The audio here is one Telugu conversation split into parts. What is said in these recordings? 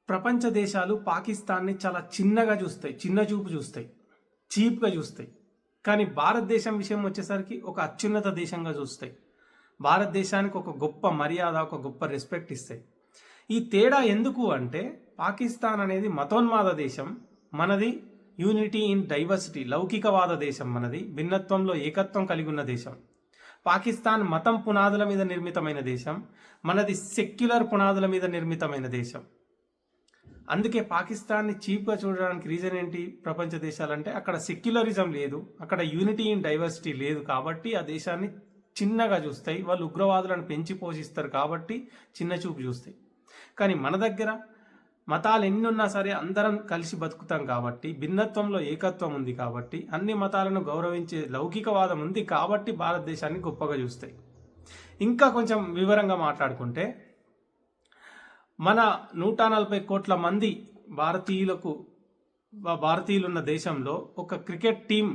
ప్రపంచ దేశాలు పాకిస్తాన్ని చాలా చిన్నగా చూస్తాయి, చిన్న చూపు చూస్తాయి, చీప్గా చూస్తాయి. కానీ భారతదేశం విషయం వచ్చేసరికి ఒక అత్యున్నత దేశంగా చూస్తాయి. భారతదేశానికి ఒక గొప్ప మర్యాద, ఒక గొప్ప రెస్పెక్ట్ ఇస్తాయి. ఈ తేడా ఎందుకు అంటే, పాకిస్తాన్ అనేది మతోన్మాద దేశం, మనది యూనిటీ ఇన్ డైవర్సిటీ, లౌకికవాద దేశం. మనది భిన్నత్వంలో ఏకత్వం కలిగి ఉన్న దేశం. పాకిస్తాన్ మతం పునాదుల మీద నిర్మితమైన దేశం, మనది సెక్యులర్ పునాదుల మీద నిర్మితమైన దేశం. అందుకే పాకిస్తాన్ని చీప్గా చూడడానికి రీజన్ ఏంటి? ప్రపంచ దేశాలంటే అక్కడ సెక్యులరిజం లేదు, అక్కడ యూనిటీ ఇన్ డైవర్సిటీ లేదు, కాబట్టి ఆ దేశాన్ని చిన్నగా చూస్తాయి. వాళ్ళు ఉగ్రవాదులను పెంచి పోషిస్తారు కాబట్టి చిన్న చూపు చూస్తాయి. కానీ మన దగ్గర మతాలు ఎన్ని ఉన్నా సరే అందరం కలిసి బతుకుతాం కాబట్టి, భిన్నత్వంలో ఏకత్వం ఉంది కాబట్టి, అన్ని మతాలను గౌరవించే లౌకికవాదం ఉంది కాబట్టి భారతదేశాన్ని గొప్పగా చూస్తాయి. ఇంకా కొంచెం వివరంగా మాట్లాడుకుంటే, మన 140 కోట్ల మంది భారతీయులు ఉన్న దేశంలో ఒక క్రికెట్ టీం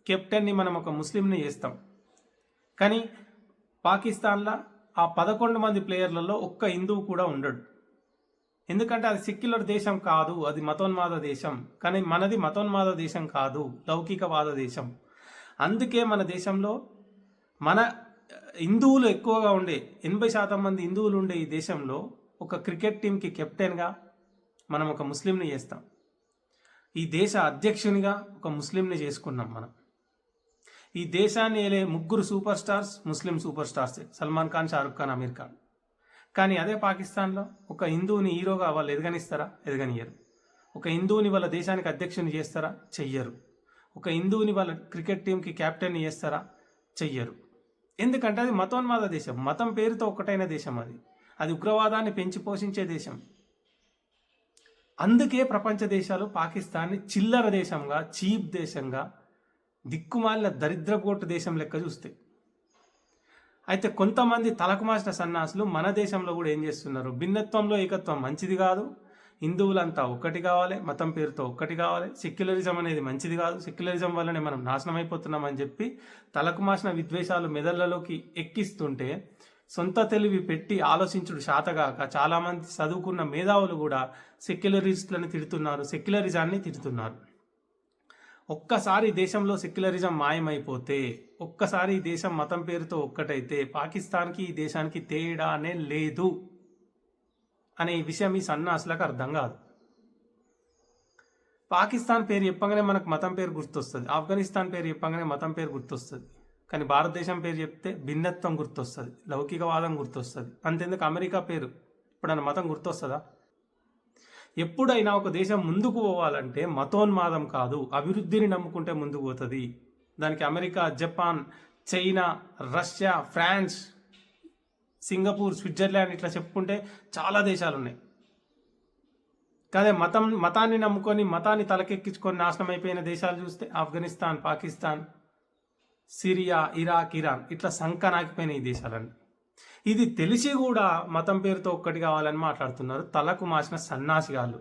కెప్టెన్ని మనం ఒక ముస్లింని చేస్తాం. కానీ పాకిస్తాన్లో ఆ 11 మంది ప్లేయర్లలో ఒక్క హిందువు కూడా ఉండడు. ఎందుకంటే అది సెక్యులర్ దేశం కాదు, అది మతోన్మాద దేశం. కానీ మనది మతోన్మాద దేశం కాదు, లౌకికవాద దేశం. అందుకే మన దేశంలో మన హిందువులు ఎక్కువగా ఉండే 80% మంది హిందువులు ఉండే ఈ దేశంలో ఒక క్రికెట్ టీంకి కెప్టెన్గా మనం ఒక ముస్లింని చేస్తాం. ఈ దేశ అధ్యక్షునిగా ఒక ముస్లింని చేసుకున్నాం మనం. ఈ దేశాన్ని ఏలే 3 సూపర్ స్టార్స్ ముస్లిం సూపర్ స్టార్సే, సల్మాన్ ఖాన్, షారుఖ్ ఖాన్, అమీర్ ఖాన్. కానీ అదే పాకిస్తాన్లో ఒక హిందువుని హీరోగా వాళ్ళు ఎదగనిస్తారా? ఎదగనియరు. ఒక హిందువుని వాళ్ళ దేశానికి అధ్యక్షుని చేస్తారా? చెయ్యరు. ఒక హిందువుని వాళ్ళ క్రికెట్ టీంకి క్యాప్టెన్ని చేస్తారా? చెయ్యరు. ఎందుకంటే అది మతోన్మాద దేశం, మతం పేరుతో ఒకటైన దేశం. అది ఉగ్రవాదాన్ని పెంచి పోషించే దేశం. అందుకే ప్రపంచ దేశాలు పాకిస్తాన్ని చిల్లర దేశంగా, చీప్ దేశంగా, దిక్కుమాలిన దరిద్రపోటు దేశం లెక్క చూస్తాయి. అయితే కొంతమంది తలకుమాసిన సన్నాసులు మన దేశంలో కూడా ఏం చేస్తున్నారు? భిన్నత్వంలో ఏకత్వం మంచిది కాదు, హిందువులంతా ఒక్కటి కావాలి, మతం పేరుతో ఒక్కటి కావాలి, సెక్యులరిజం అనేది మంచిది కాదు, సెక్యులరిజం వల్లనే మనం నాశనం అయిపోతున్నామని చెప్పి తలకుమాసిన విద్వేషాలు మెదళ్లలోకి ఎక్కిస్తుంటే, సొంత తెలివి పెట్టి ఆలోచించుడు శాతగాక చాలామంది చదువుకున్న మేధావులు కూడా సెక్యులరిస్టులను తిడుతున్నారు, సెక్యులరిజాన్ని తిడుతున్నారు. ఒక్కసారి దేశంలో సెక్యులరిజం మాయమైపోతే, ఒక్కసారి ఈ దేశం మతం పేరుతో ఒక్కటైతే పాకిస్తాన్కి ఈ దేశానికి తేడానే లేదు అనే విషయం ఈ సన్నాసులకు అర్థం కాదు. పాకిస్తాన్ పేరు చెప్పగానే మనకు మతం పేరు గుర్తొస్తుంది, ఆఫ్ఘనిస్తాన్ పేరు చెప్పగానే మతం పేరు గుర్తొస్తుంది. కానీ భారతదేశం పేరు చెప్తే భిన్నత్వం గుర్తొస్తుంది, లౌకికవాదం గుర్తొస్తుంది. అంతెందుకు అమెరికా పేరు ఇప్పుడన్నా మతం గుర్తొస్తుందా? ఎప్పుడైనా ఒక దేశం ముందుకు పోవాలంటే మతోన్మాదం కాదు, అభివృద్ధిని నమ్ముకుంటే ముందుకు పోతుంది. దానికి America, Japan, China, Russia, France, Singapore, Switzerland ఇట్లా చెప్పుకుంటే చాలా దేశాలు ఉన్నాయి. కానీ మతాన్ని నమ్ముకొని, మతాన్ని తలకెక్కించుకొని నాశనం అయిపోయిన దేశాలు చూస్తే Afghanistan, Pakistan, Syria, Iraq, Iran ఇట్లా సంకనాకిపోయిన ఈ దేశాలన్నీ. ఇది తెలిసి కూడా మతం పేరుతో ఒక్కటి కావాలని మాట్లాడుతున్నారు తలకు మాసిన సన్నాసిగాళ్ళు.